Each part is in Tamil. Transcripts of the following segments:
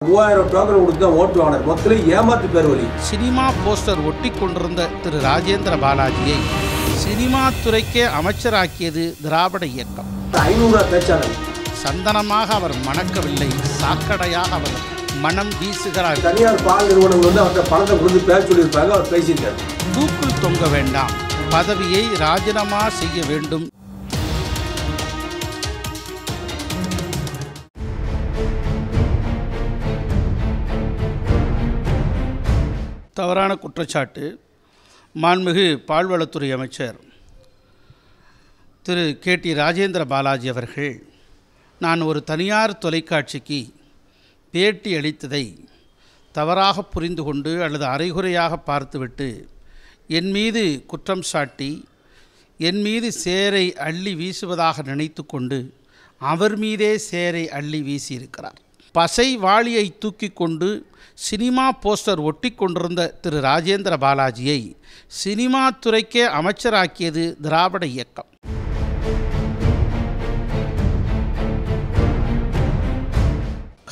3000 டோக்கன் கொடுத்து ஓட்டு வாங்கினார். மொத்தத்தில் ஏமாத்து பேர் வழி. சினிமா போஸ்டர் ஒட்டி கொண்டிருந்த திரு ராஜேந்திர பாலாஜியை சினிமா துறைக்கே அமைச்சராக்கியது திராவிட இயக்கம். 500 பேச்சாளர். சந்தனமாக அவர் மணக்கவில்லை, சாக்கடையாக அவர் மனம் வீசுகிறார். தனியார் பால் நிறுவனங்கள் வந்து அவர்கிட்ட பணத்தை கொடுத்து பேச சொல்லியிருப்பாங்க, அவர் பேசியிருக்காரு. தூக்கில் தொங்க வேண்டாம், பதவியை ராஜினாமா செய்ய வேண்டும். தவறான குற்றச்சாட்டு. மாண்புமிகு பால்வளத்துறை அமைச்சர் திரு KT ராஜேந்திர பாலாஜி அவர்கள் நான் ஒரு தனியார் தொலைக்காட்சிக்கு பேட்டி அளித்ததை தவறாக புரிந்து கொண்டு அல்லது அரைகுறையாக பார்த்துவிட்டு என் மீது குற்றம் சாட்டி என் மீது சேரை அள்ளி வீசுவதாக நினைத்து கொண்டு அவர் மீதே சேரை அள்ளி வீசியிருக்கிறார். பசை வாளியை தூக்கி கொண்டு சினிமா போஸ்டர் ஒட்டி கொண்டிருந்த திரு ராஜேந்திர பாலாஜியை சினிமா துறைக்கே அமைச்சராக்கியது திராவிட இயக்கம்.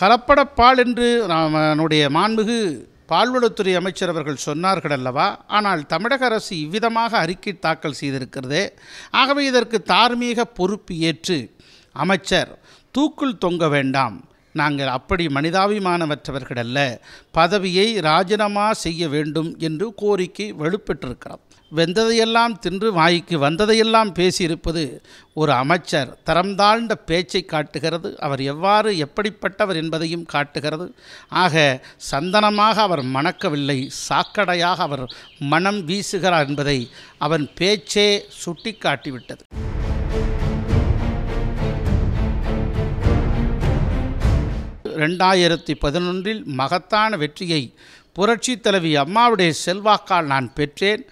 கலப்படப்பால் என்று நம்முடைய மாண்புமிகு பால்வளத்துறை அமைச்சர் அவர்கள் சொன்னார்கள் அல்லவா? ஆனால் தமிழக அரசு இவ்விதமாக அறிக்கை தாக்கல் செய்திருக்கிறதே. ஆகவே இதற்கு தார்மீக பொறுப்பு ஏற்று அமைச்சர் தூக்கில் தொங்க வேண்டாம், நாங்கள் அப்படி மனிதாபிமானமற்றவர்கள் அல்ல, பதவியை ராஜினாமா செய்ய வேண்டும் என்று கோரிக்கை வலுப்பெற்றிருக்கிறார். வெந்ததையெல்லாம் தின்று வாய்க்கு வந்ததையெல்லாம் பேசியிருப்பது ஒரு அமைச்சர் தரம் தாழ்ந்த பேச்சை காட்டுகிறது. அவர் எவ்வாறு எப்படிப்பட்டவர் என்பதையும் காட்டுகிறது. ஆக சந்தனமாக அவர் மணக்கவில்லை, சாக்கடையாக அவர் மனம் வீசுகிறார் என்பதை அவன் பேச்சே சுட்டி காட்டிவிட்டது. (2011) மகத்தான வெற்றியை புரட்சி தலைவி அம்மாவுடைய செல்வாக்கால் நான் பெற்றேன்.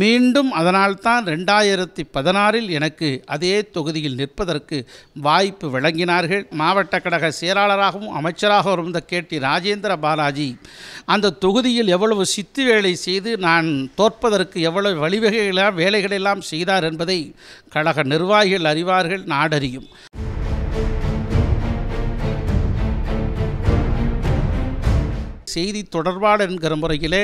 மீண்டும் அதனால்தான் 2016 எனக்கு அதே தொகுதியில் நிற்பதற்கு வாய்ப்பு வழங்கினார்கள். மாவட்ட கழக செயலாளராகவும் அமைச்சராக இருந்த KT ராஜேந்திர பாலாஜி அந்த தொகுதியில் எவ்வளவு சித்து வேலை செய்து நான் தோற்பதற்கு எவ்வளவு வழிவகைகளாக வேலைகளெல்லாம் செய்தார் என்பதை கழக நிர்வாகிகள் அறிவார்கள், நாடறியும். செய்தி தொடர்பாளர் என்கிற முறையிலே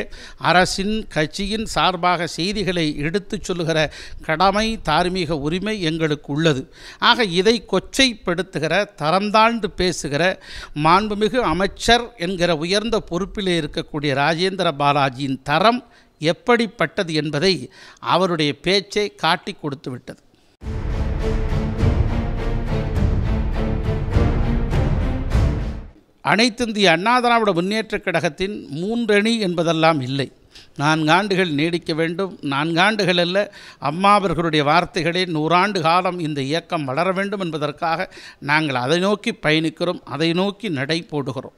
அரசின் கட்சியின் சார்பாக செய்திகளை எடுத்துச் சொல்லுகிற கடமை, தார்மீக உரிமை எங்களுக்கு உள்ளது. ஆக இதை கொச்சைப்படுத்துகிற, தரந்தாழ்ந்து பேசுகிற மாண்புமிகு அமைச்சர் என்கிற உயர்ந்த பொறுப்பிலே இருக்கக்கூடிய ராஜேந்திர பாலாஜியின் தரம் எப்படிப்பட்டது என்பதை அவருடைய பேச்சை காட்டி கொடுத்து விட்டது. அனைத்திந்திய அண்ணா திராவிட முன்னேற்றக் கழகத்தின் 3 அணி என்பதெல்லாம் இல்லை. 4 ஆண்டுகள் நீடிக்க வேண்டும். 4 ஆண்டுகள் அல்ல, அம்மா அவர்களுடைய வார்த்தைகளே 100 ஆண்டு காலம் இந்த இயக்கம் வளர வேண்டும் என்பதற்காக நாங்கள் அதை நோக்கி பயணிக்கிறோம், அதை நோக்கி நடை போடுகிறோம்.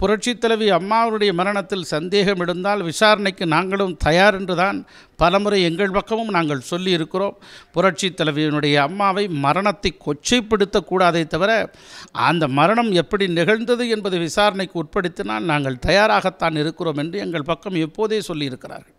புரட்சி தலைவி அம்மாவுடைய மரணத்தில் சந்தேகம் இருந்தால் விசாரணைக்கு நாங்களும் தயார் என்றுதான் பலமுறை எங்கள் பக்கமும் நாங்கள் சொல்லி இருக்கிறோம். புரட்சி தலைவியினுடைய அம்மாவை மரணத்தை கொச்சைப்படுத்தக்கூடாதே தவிர அந்த மரணம் எப்படி நிகழ்ந்தது என்பதை விசாரணைக்கு உட்படுத்தினால் நாங்கள் தயாராகத்தான் இருக்கிறோம் என்று எங்கள் பக்கம் எப்போதே சொல்லியிருக்கிறார்கள்.